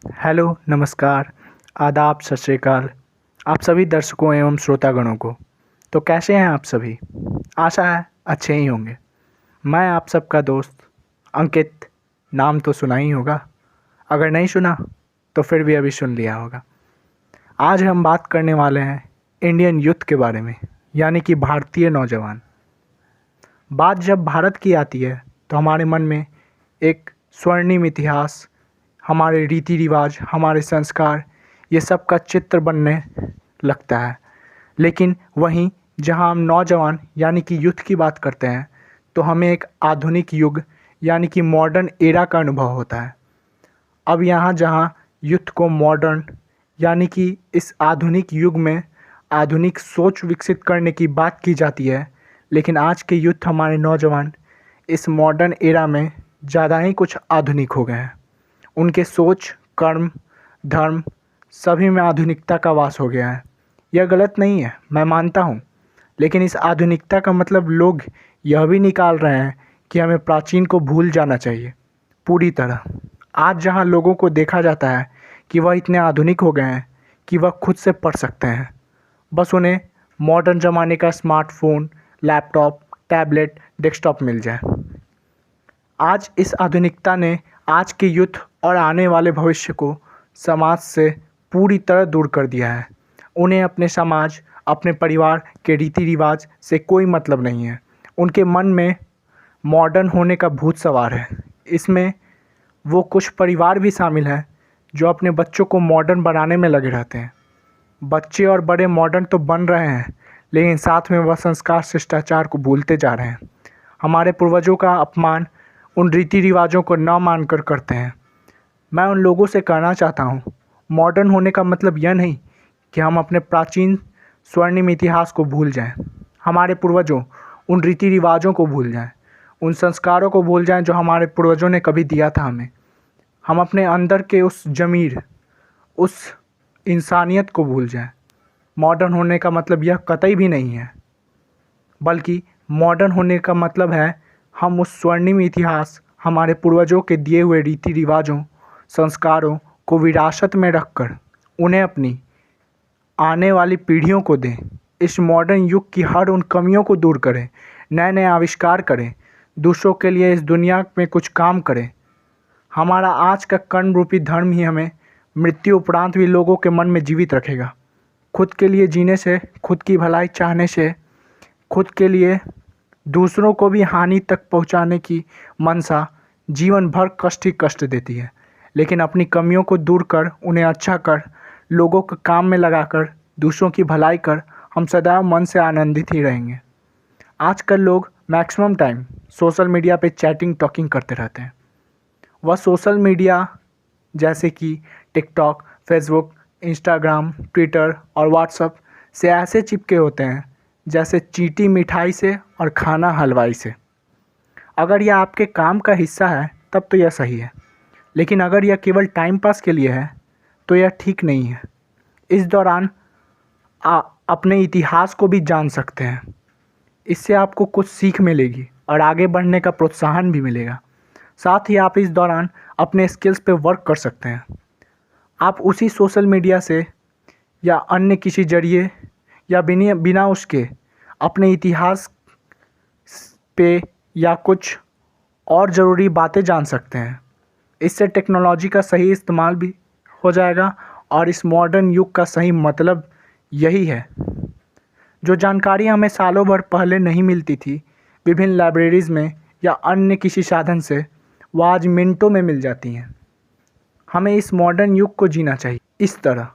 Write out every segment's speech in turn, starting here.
Hello, नमस्कार, आदाब, सत श्री अकाल आप सभी दर्शकों एवं श्रोतागणों को। तो कैसे हैं आप सभी? आशा है अच्छे ही होंगे। मैं आप सबका दोस्त अंकित, नाम तो सुना ही होगा। अगर नहीं सुना तो फिर भी अभी सुन लिया होगा। आज हम बात करने वाले हैं इंडियन यूथ के बारे में, यानी कि भारतीय नौजवान। बात जब भारत की आती है तो हमारे मन में एक स्वर्णिम इतिहास, हमारे रीति रिवाज, हमारे संस्कार, ये सब का चित्र बनने लगता है। लेकिन वहीं जहां हम नौजवान यानी कि यूथ की बात करते हैं तो हमें एक आधुनिक युग यानी कि मॉडर्न एरा का अनुभव होता है। अब यहाँ जहाँ यूथ को मॉडर्न यानी कि इस आधुनिक युग में आधुनिक सोच विकसित करने की बात की जाती है, लेकिन आज के यूथ, हमारे नौजवान, इस मॉडर्न एरा में ज़्यादा ही कुछ आधुनिक हो गए हैं। उनके सोच, कर्म, धर्म सभी में आधुनिकता का वास हो गया है। यह गलत नहीं है, मैं मानता हूँ, लेकिन इस आधुनिकता का मतलब लोग यह भी निकाल रहे हैं कि हमें प्राचीन को भूल जाना चाहिए पूरी तरह। आज जहाँ लोगों को देखा जाता है कि वह इतने आधुनिक हो गए हैं कि वह खुद से पढ़ सकते हैं, बस उन्हें मॉडर्न ज़माने का स्मार्टफोन, लैपटॉप, टैबलेट, डेस्कटॉप मिल जाए। आज इस आधुनिकता ने आज के यूथ और आने वाले भविष्य को समाज से पूरी तरह दूर कर दिया है। उन्हें अपने समाज, अपने परिवार के रीति रिवाज से कोई मतलब नहीं है। उनके मन में मॉडर्न होने का भूत सवार है। इसमें वो कुछ परिवार भी शामिल हैं जो अपने बच्चों को मॉडर्न बनाने में लगे रहते हैं। बच्चे और बड़े मॉडर्न तो बन रहे हैं, लेकिन साथ में वह संस्कार, शिष्टाचार को भूलते जा रहे हैं। हमारे पूर्वजों का अपमान उन रीति रिवाजों को न मानकर करते हैं। मैं उन लोगों से कहना चाहता हूँ, मॉडर्न होने का मतलब यह नहीं कि हम अपने प्राचीन स्वर्णिम इतिहास को भूल जाएं, हमारे पूर्वजों उन रीति रिवाजों को भूल जाएं, उन संस्कारों को भूल जाएं जो हमारे पूर्वजों ने कभी दिया था हमें। हम अपने अंदर के उस ज़मीर, उस इंसानियत को भूल जाएं। मॉडर्न होने का मतलब यह कतई भी नहीं है, बल्कि मॉडर्न होने का मतलब है हम उस स्वर्णिम इतिहास, हमारे पूर्वजों के दिए हुए रीति रिवाजों, संस्कारों को विरासत में रखकर उन्हें अपनी आने वाली पीढ़ियों को दें। इस मॉडर्न युग की हर उन कमियों को दूर करें, नए नए आविष्कार करें, दूसरों के लिए इस दुनिया में कुछ काम करें। हमारा आज का कर्म रूपी धर्म ही हमें मृत्यु उपरांत भी लोगों के मन में जीवित रखेगा। खुद के लिए जीने से, खुद की भलाई चाहने से, खुद के लिए दूसरों को भी हानि तक पहुंचाने की मनसा जीवन भर कष्ट ही कष्ट देती है। लेकिन अपनी कमियों को दूर कर, उन्हें अच्छा कर, लोगों को काम में लगाकर, दूसरों की भलाई कर, हम सदैव मन से आनंदित ही रहेंगे। आजकल लोग मैक्सिमम टाइम सोशल मीडिया पे चैटिंग, टॉकिंग करते रहते हैं। वह सोशल मीडिया जैसे कि टिकटॉक, फेसबुक, इंस्टाग्राम, ट्विटर और व्हाट्सएप से ऐसे चिपके होते हैं जैसे चींटी मिठाई से और खाना हलवाई से। अगर यह आपके काम का हिस्सा है तब तो यह सही है, लेकिन अगर यह केवल टाइम पास के लिए है तो यह ठीक नहीं है। इस दौरान अपने इतिहास को भी जान सकते हैं। इससे आपको कुछ सीख मिलेगी और आगे बढ़ने का प्रोत्साहन भी मिलेगा। साथ ही आप इस दौरान अपने स्किल्स पे वर्क कर सकते हैं। आप उसी सोशल मीडिया से या अन्य किसी जरिए या बिना उसके अपने इतिहास पे या कुछ और ज़रूरी बातें जान सकते हैं। इससे टेक्नोलॉजी का सही इस्तेमाल भी हो जाएगा और इस मॉडर्न युग का सही मतलब यही है। जो जानकारी हमें सालों भर पहले नहीं मिलती थी विभिन्न लाइब्रेरीज़ में या अन्य किसी साधन से, वो आज मिनटों में मिल जाती हैं। हमें इस मॉडर्न युग को जीना चाहिए इस तरह।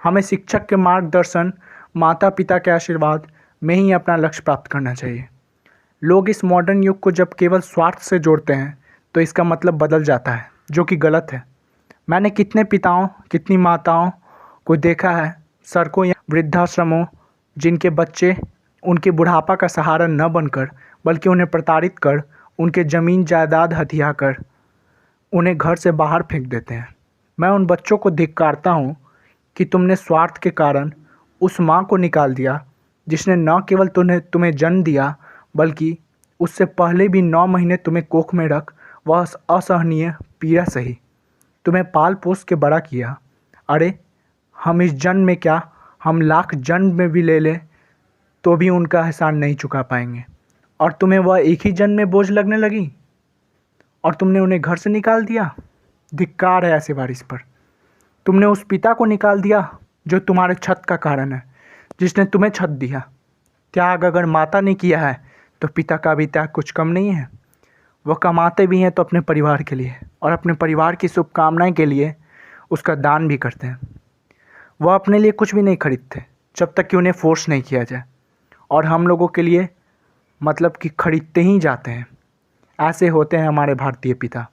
हमें शिक्षक के मार्गदर्शन, माता पिता के आशीर्वाद में ही अपना लक्ष्य प्राप्त करना चाहिए। लोग इस मॉडर्न युग को जब केवल स्वार्थ से जोड़ते हैं तो इसका मतलब बदल जाता है, जो कि गलत है। मैंने कितने पिताओं, कितनी माताओं को देखा है सड़कों या वृद्धाश्रमों, जिनके बच्चे उनके बुढ़ापा का सहारा न बनकर बल्कि उन्हें प्रताड़ित कर, उनके ज़मीन जायदाद हथिया कर उन्हें घर से बाहर फेंक देते हैं। मैं उन बच्चों को धिक्कारता हूँ कि तुमने स्वार्थ के कारण उस माँ को निकाल दिया जिसने न केवल तुम्हें जन्म दिया बल्कि उससे पहले भी 9 महीने तुम्हें कोख में रख वह असहनीय पीड़ा सही। तुम्हें पाल पोस के बड़ा किया। अरे हम इस जन्म में क्या, हम लाख जन्म में भी ले लें तो भी उनका एहसान नहीं चुका पाएंगे। और तुम्हें वह एक ही जन्म में बोझ लगने लगी और तुमने उन्हें घर से निकाल दिया। धिक्कार है ऐसे वारिस पर। तुमने उस पिता को निकाल दिया जो तुम्हारे छत का कारण है, जिसने तुम्हें छत दिया। त्याग अगर माता ने किया है तो पिता का भी त्याग कुछ कम नहीं है। वह कमाते भी हैं तो अपने परिवार के लिए और अपने परिवार की शुभकामनाएं के लिए उसका दान भी करते हैं। वह अपने लिए कुछ भी नहीं खरीदते जब तक कि उन्हें फोर्स नहीं किया जाए, और हम लोगों के लिए मतलब कि खरीदते ही जाते हैं। ऐसे होते हैं हमारे भारतीय पिता।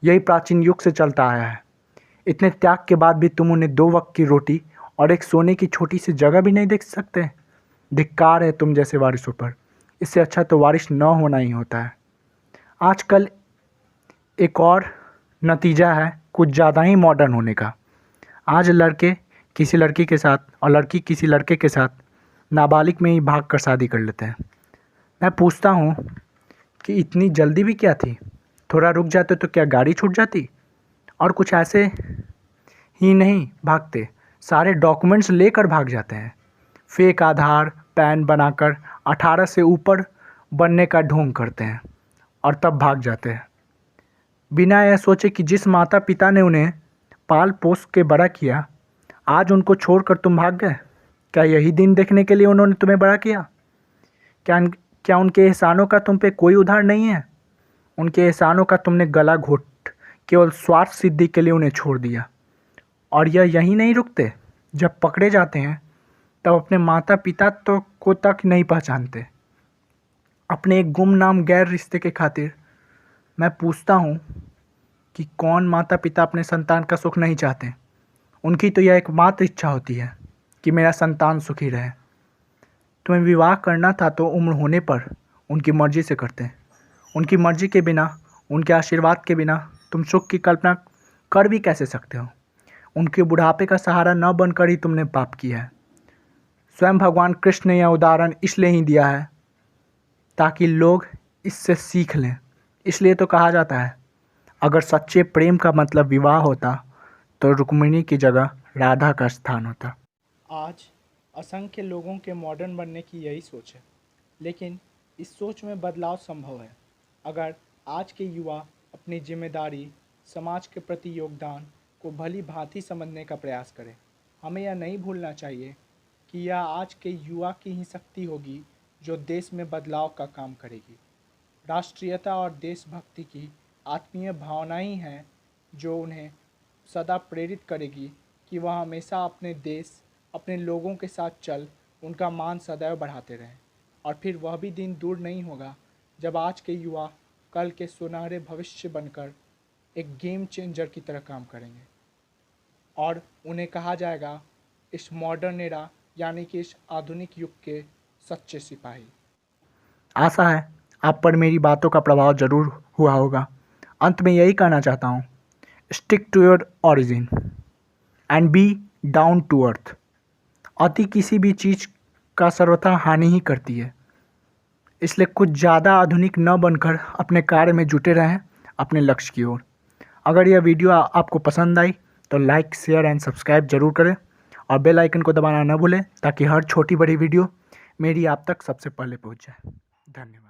यही प्राचीन युग से चलता आया है। इतने त्याग के बाद भी तुम उन्हें 2 वक्त की रोटी और एक सोने की छोटी सी जगह भी नहीं देख सकते। धिक्कार है तुम जैसे वारिसों पर। इससे अच्छा तो वारिस न होना ही होता है। आजकल एक और नतीजा है कुछ ज़्यादा ही मॉडर्न होने का। आज लड़के किसी लड़की के साथ और लड़की किसी लड़के के साथ नाबालिग में ही भाग कर शादी कर लेते हैं। मैं पूछता हूँ कि इतनी जल्दी भी क्या थी? थोड़ा रुक जाते तो क्या गाड़ी छूट जाती? और कुछ ऐसे ही नहीं भागते, सारे डॉक्यूमेंट्स लेकर भाग जाते हैं। फेक आधार पैन बनाकर 18 से ऊपर बनने का ढोंग करते हैं और तब भाग जाते हैं, बिना यह सोचे कि जिस माता पिता ने उन्हें पाल पोस के बड़ा किया, आज उनको छोड़कर तुम भाग गए। क्या यही दिन देखने के लिए उन्होंने तुम्हें बड़ा किया? क्या उनके एहसानों का तुम पे कोई उधार नहीं है? उनके एहसानों का तुमने गला घोट केवल स्वार्थ सिद्धि के लिए उन्हें छोड़ दिया। और यह यहीं नहीं रुकते, जब पकड़े जाते हैं तब अपने माता पिता तो को तक नहीं पहचानते, अपने एक गुमनाम गैर रिश्ते के खातिर। मैं पूछता हूँ कि कौन माता पिता अपने संतान का सुख नहीं चाहते? उनकी तो यह एकमात्र इच्छा होती है कि मेरा संतान सुखी रहे। तुम्हें विवाह करना था तो उम्र होने पर उनकी मर्ज़ी से करते। उनकी मर्ज़ी के बिना, उनके आशीर्वाद के बिना तुम सुख की कल्पना कर भी कैसे सकते हो? उनके बुढ़ापे का सहारा न बनकर ही तुमने पाप किया है। स्वयं भगवान कृष्ण ने यह उदाहरण इसलिए ही दिया है ताकि लोग इससे सीख लें। इसलिए तो कहा जाता है, अगर सच्चे प्रेम का मतलब विवाह होता तो रुक्मिणी की जगह राधा का स्थान होता। आज असंख्य लोगों के मॉडर्न बनने की यही सोच है, लेकिन इस सोच में बदलाव संभव है अगर आज के युवा अपनी जिम्मेदारी, समाज के प्रति योगदान को भली भांति समझने का प्रयास करें। हमें यह नहीं भूलना चाहिए कि यह आज के युवा की ही शक्ति होगी जो देश में बदलाव का काम करेगी। राष्ट्रीयता और देशभक्ति की आत्मीय भावना ही है जो उन्हें सदा प्रेरित करेगी कि वह हमेशा अपने देश, अपने लोगों के साथ चल उनका मान सदैव बढ़ाते रहें। और फिर वह भी दिन दूर नहीं होगा जब आज के युवा कल के सुनहरे भविष्य बनकर एक गेम चेंजर की तरह काम करेंगे और उन्हें कहा जाएगा इस मॉडर्न एरा यानी कि इस आधुनिक युग के सच्चे सिपाही। आशा है आप पर मेरी बातों का प्रभाव जरूर हुआ होगा। अंत में यही कहना चाहता हूँ, stick to your origin and be down to earth. अति किसी भी चीज़ का सर्वथा हानि ही करती है, इसलिए कुछ ज़्यादा आधुनिक न बनकर अपने कार्य में जुटे रहें, अपने लक्ष्य की ओर। अगर यह वीडियो आपको पसंद आई तो लाइक, शेयर एंड सब्सक्राइब जरूर करें और बेल आइकन को दबाना न भूलें ताकि हर छोटी बड़ी वीडियो मेरी आप तक सबसे पहले पहुंच जाए। धन्यवाद।